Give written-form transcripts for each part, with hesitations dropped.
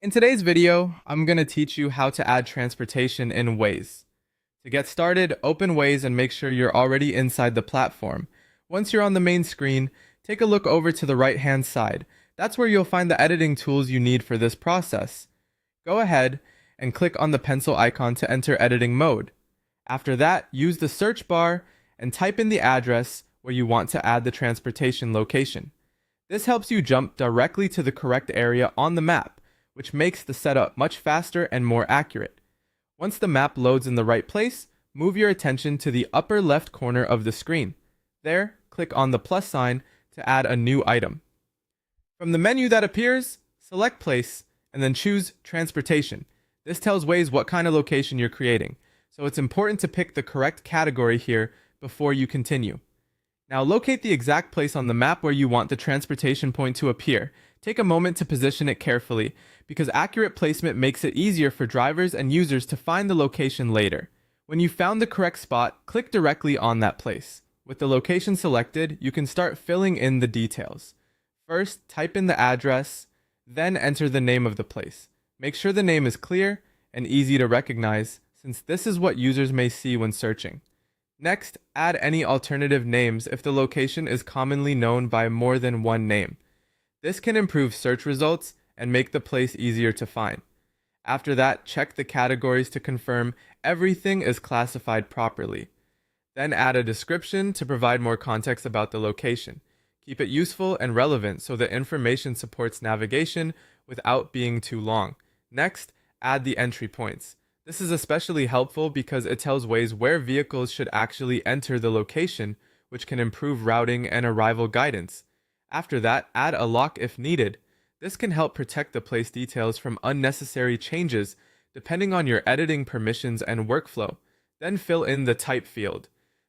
In today's video, I'm going to teach you how to add transportation in Waze. To get started, open Waze and make sure you're already inside the platform. Once you're on the main screen, take a look over to the right-hand side. That's where you'll find the editing tools you need for this process. Go ahead and click on the pencil icon to enter editing mode. After that, use the search bar and type in the address where you want to add the transportation location. This helps you jump directly to the correct area on the map, which makes the setup much faster and more accurate. Once the map loads in the right place, move your attention to the upper left corner of the screen. There, click on the plus sign to add a new item. From the menu that appears, select Place, and then choose Transportation. This tells Waze what kind of location you're creating, so it's important to pick the correct category here before you continue. Now locate the exact place on the map where you want the transportation point to appear. Take a moment to position it carefully, because accurate placement makes it easier for drivers and users to find the location later. When you found the correct spot, click directly on that place. With the location selected, you can start filling in the details. First, type in the address, then enter the name of the place. Make sure the name is clear and easy to recognize, since this is what users may see when searching. Next, add any alternative names if the location is commonly known by more than one name. This can improve search results and make the place easier to find. After that, check the categories to confirm everything is classified properly. Then add a description to provide more context about the location. Keep it useful and relevant so the information supports navigation without being too long. Next, add the entry points. This is especially helpful because it tells Waze where vehicles should actually enter the location, which can improve routing and arrival guidance. After that, add a lock if needed. This can help protect the place details from unnecessary changes depending on your editing permissions and workflow. Then fill in the type field.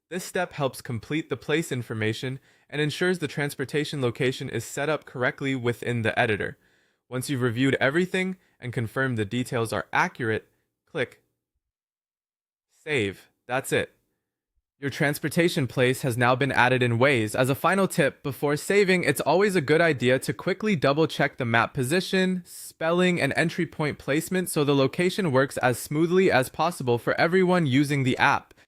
This step helps complete the place information and ensures the transportation location is set up correctly within the editor. Once you've reviewed everything and confirmed the details are accurate, click Save. That's it. Your transportation place has now been added in Waze. As a final tip, before saving, it's always a good idea to quickly double check the map position, spelling, and entry point placement so the location works as smoothly as possible for everyone using the app.